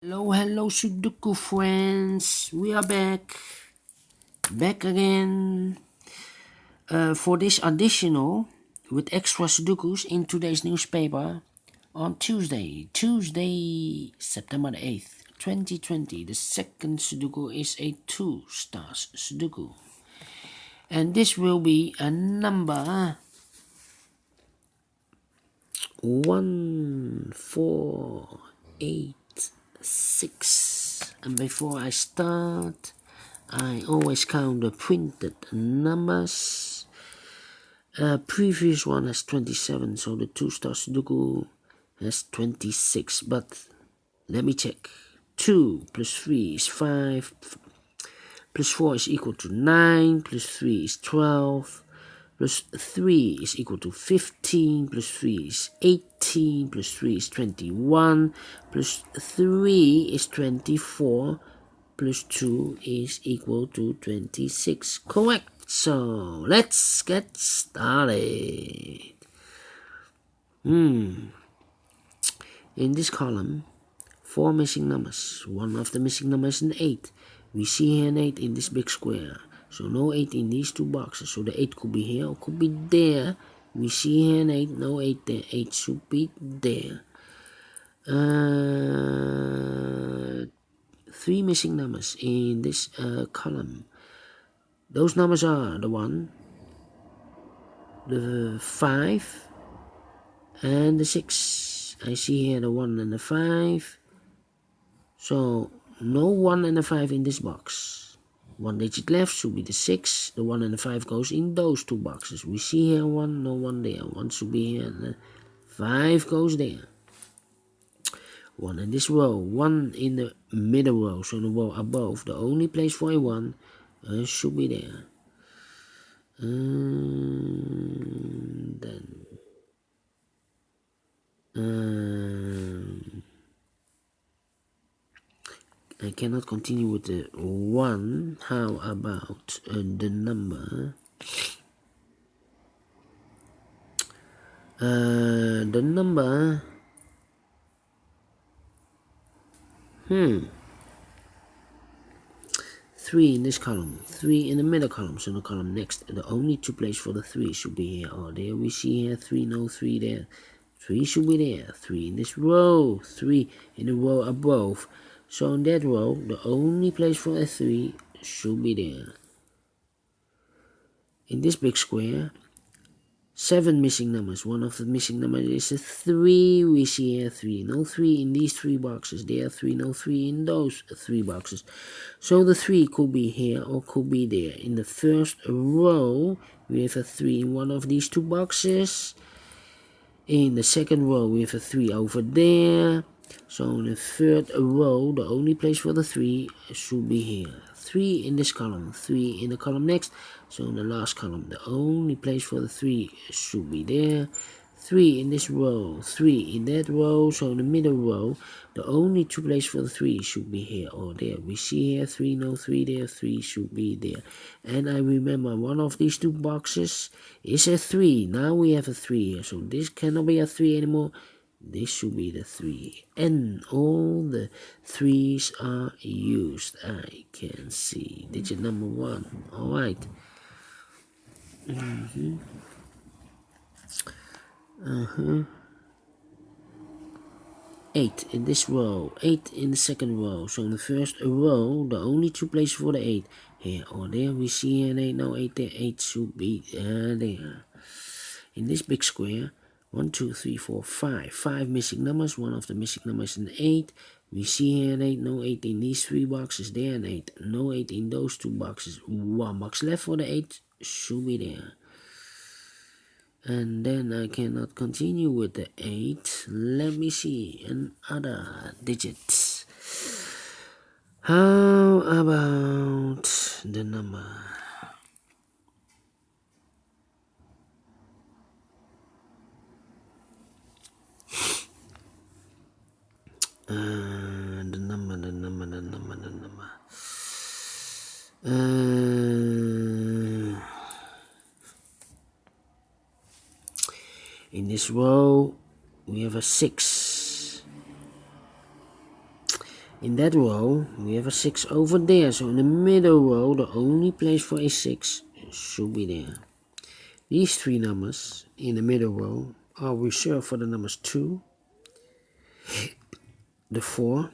Hello, Sudoku friends. We are back again for this additional with extra Sudokus in today's newspaper on Tuesday, September the 8th, 2020. The second Sudoku is a Two Stars Sudoku, and this will be a number 1486. And before I start, I always count the printed numbers. Previous one has 27, so the Two Stars Sudoku has 26. But let me check. 2 plus 3 is 5, plus 4 is equal to 9, plus 3 is 12, plus 3 is equal to 15, plus 3 is 18, plus 3 is 21, plus 3 is 24, plus 2 is equal to 26. Correct. So let's get started. In this column, 4 missing numbers. One of the missing numbers is an 8. We see here an 8 in this big square. So no 8 in these two boxes. So the 8 could be here or could be there. We see here an 8, no 8 there. 8 should be there. 3 missing numbers in this column. Those numbers are the 1, the 5, and the 6. I see here the 1 and the 5. So no 1 and the 5 in this box. 1 digit left should be the 6. The 1 and the 5 goes in those two boxes. We see here 1, no 1 there. 1 should be here and the 5 goes there. 1 in this row, 1 in the middle row, so the row above, the only place for a 1 should be there. And then I cannot continue with the 1. How about the number? The number 3 in this column, 3 in the middle column, so the column next, the only two places for the 3 should be here or there. We see here 3, no 3 there. 3 should be there. 3 in this row, 3 in the row above. So in that row, the only place for a 3 should be there. In this big square, 7 missing numbers. One of the missing numbers is a 3. We see here 3. No 3 in these 3 boxes. There are 3. No 3 in those 3 boxes. So the 3 could be here or could be there. In the first row, we have a 3 in one of these 2 boxes. In the second row, we have a 3 over there. So in the third row, the only place for the 3 should be here. 3 in this column, 3 in the column next. So in the last column, the only place for the 3 should be there. 3 in this row, 3 in that row. So in the middle row, the only two places for the 3 should be here or there. We see here 3, no 3 there, 3 should be there. And I remember one of these 2 boxes is a 3. Now we have a 3 here. So this cannot be a 3 anymore. This should be the 3. And all the 3's are used. I can see. Digit number 1. Alright. 8 in this row, 8 in the second row. So in the first row, the only two places for the 8 here or there. We see an 8, no 8 there. 8 should be there. In this big square, 1, 2, 3, 4, 5. 5 missing numbers. One of the missing numbers is an 8. We see here an 8, no 8 in these 3 boxes. There an 8, no 8 in those 2 boxes. 1 box left for the 8 should be there. And then I cannot continue with the 8. Let me see another digit. How about the number? The number. In this row, we have a 6. In that row, we have a 6 over there. So in the middle row, the only place for a 6 should be there. These 3 numbers in the middle row are reserved for the numbers 2, the 4,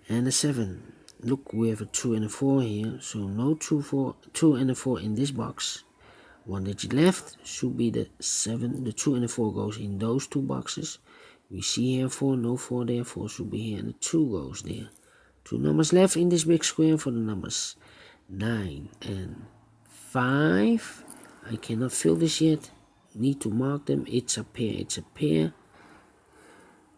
and the 7. Look, we have a 2 and a 4 here. So no 2 and a 4 in this box. One digit left should be the 7. The 2 and the 4 goes in those 2 boxes. We see here 4, no 4 there, 4 should be here, and the 2 goes there. 2 numbers left in this big square for the numbers 9 and 5. I cannot fill this yet. Need to mark them. It's a pair, it's a pair.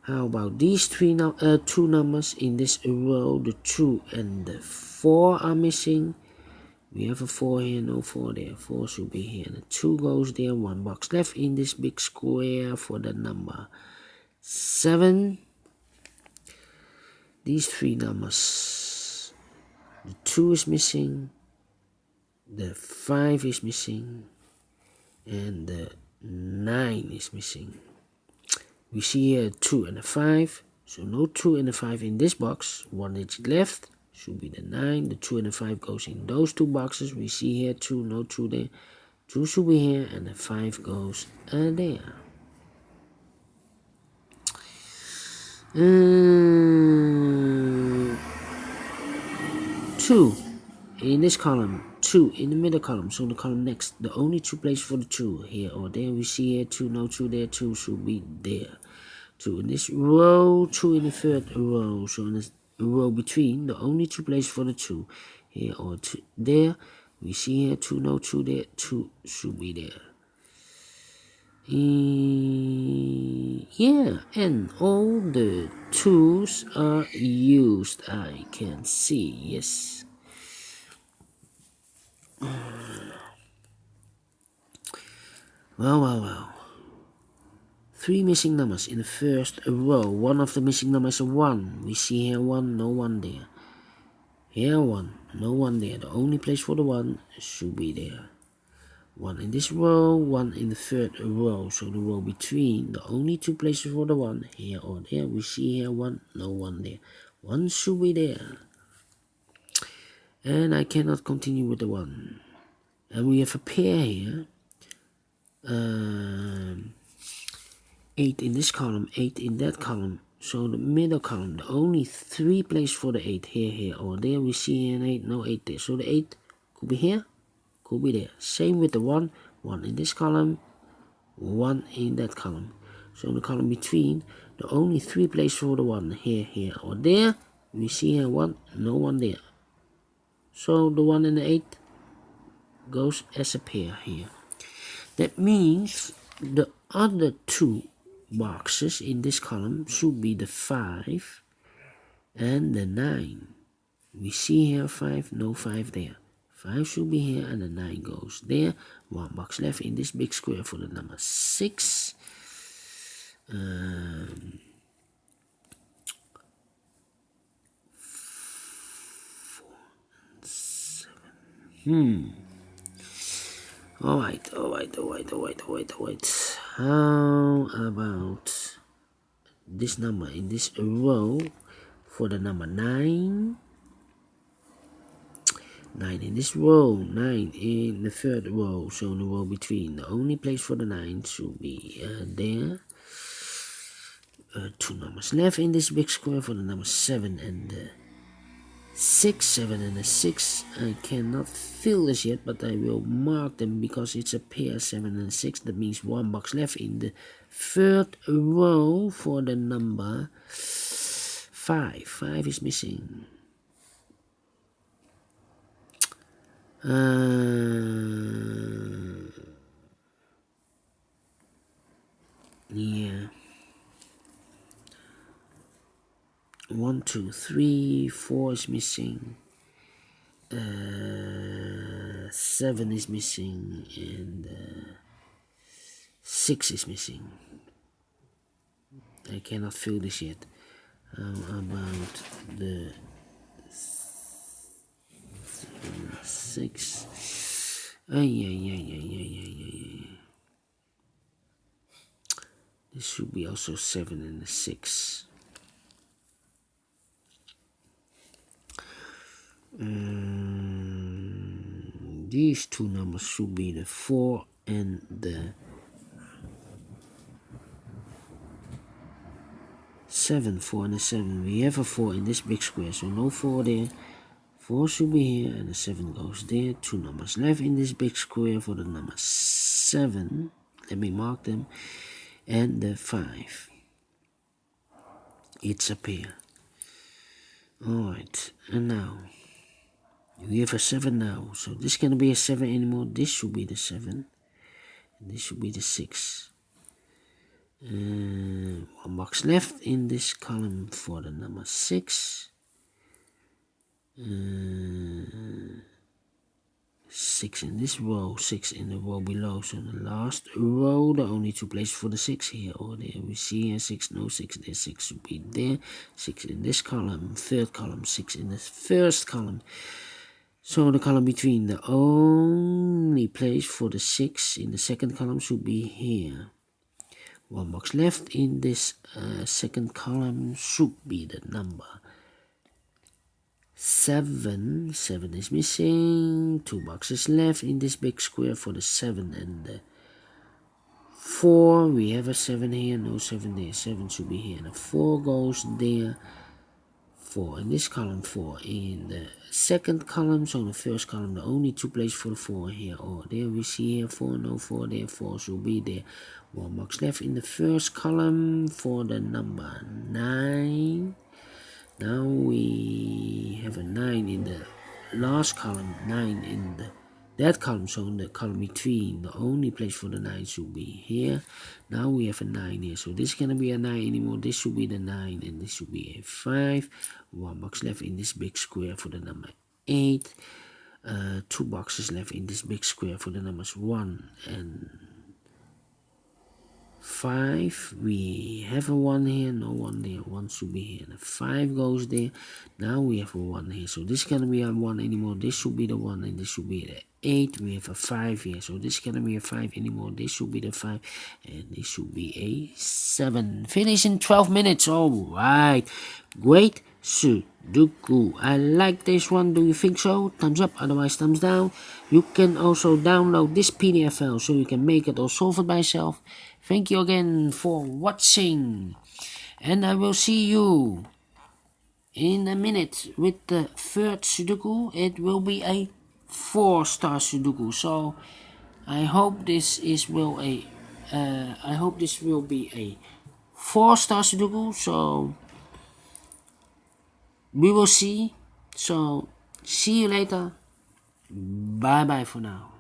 How about these 2 numbers in this row? The 2 and the 4 are missing. We have a 4 here, no 4 there. 4 should be here. The 2 goes there. 1 box left in this big square for the number 7. These 3 numbers. The 2 is missing. The 5 is missing. And the 9 is missing. We see here a 2 and a 5. So no 2 and a 5 in this box. 1 digit left. Should be the 9. The 2 and the 5 goes in those 2 boxes. We see here 2, no 2 there. 2 should be here, and the 5 goes there. 2 in this column. 2 in the middle column. So the column next. The only 2 places for the 2 here or there. We see here 2, no 2 there. 2 should be there. 2 in this row. 2 in the third row. So in this row between, the only 2 places for the 2 here or there. We see here 2, no 2 there. 2 should be there. Yeah, and all the 2s are used. I can see, yes. Well. 3 missing numbers in the first row. One of the missing numbers is a 1. We see here 1, no 1 there. Here 1, no 1 there. The only place for the 1 should be there. 1 in this row, 1 in the third row. So the row between, the only 2 places for the 1 here or there. We see here 1, no 1 there. 1 should be there. And I cannot continue with the 1. And we have a pair here. 8 in this column, 8 in that column. So the middle column, the only 3 places for the 8 here or there. We see an 8, no 8 there. So the 8 could be here, could be there. Same with the 1, 1 in this column, 1 in that column. So in the column between, the only 3 places for the 1 here or there. We see here 1, no 1 there. So the 1 and the 8 goes as a pair here. That means the other 2 boxes in this column should be the 5 and the 9. We see here 5, no 5 there. 5 should be here and the 9 goes there. 1 box left in this big square for the number 6. 4 and 7. Alright. How about this number in this row for the number 9? 9 in this row, 9 in the third row, so in the row between. The only place for the 9 should be there. 2 numbers left in this big square for the number 7 and the 6. 7 and a 6. I cannot fill this yet, but I will mark them because it's a pair. 7 and 6. That means 1 box left in the third row for the number 5. 5 is missing. Yeah. 1, 2, 3, 4 is missing. 7 is missing, and 6 is missing. I cannot fill this yet. How about the 6? This should be also 7 and a 6. These two numbers should be the 4 and the 7. 4 and the 7. We have a 4 in this big square, so no 4 there. 4 should be here, and the 7 goes there. 2 numbers left in this big square for the number 7. Let me mark them. And the 5. It's a pair. Alright, and now we have a 7 now. So this cannot be a 7 anymore. This should be the 7. And this should be the 6. One box left in this column for the number 6. 6 in this row, 6 in the row below. So the last row, the only two places for the 6 here or there. We see here 6, no 6 there, 6 should be there. 6 in this column, third column, 6 in the first column. So the column between, the only place for the 6 in the second column should be here. One box left in this second column should be the number 7. 7 is missing. 2 boxes left in this big square for the 7 and the 4. We have a 7 here, no 7 there. 7 should be here. And the 4 goes there. 4 in this column, 4 in the second column. So in the first column, the only two places for the 4 here or there. We see here 4, no 4 there. 4 should be there. 1 box left in the first column for the number 9. Now we have a 9 in the last column, 9 in that column, so in the column between, the only place for the 9 should be here. Now we have a 9 here, so this cannot be a 9 anymore. This should be the 9 and this should be a 5. 1 box left in this big square for the number 8. 2 boxes left in this big square for the numbers 1 and 5. We have a 1 here, no 1 there. 1 should be here. The 5 goes there. Now we have a 1 here. So this cannot be a 1 anymore. This should be the 1 and this should be the 8. We have a 5 here. So this cannot be a 5 anymore. This should be the 5 and this should be a 7. Finish in 12 minutes. Alright. Great Sudoku. I like this one. Do you think so? Thumbs up, otherwise thumbs down. You can also download this PDF file so you can make it or solve it by yourself. Thank you again for watching. And I will see you in a minute with the third Sudoku. It will be a 4-star Sudoku. So I hope this will be a 4-star Sudoku. So we will see. So see you later. Bye bye for now.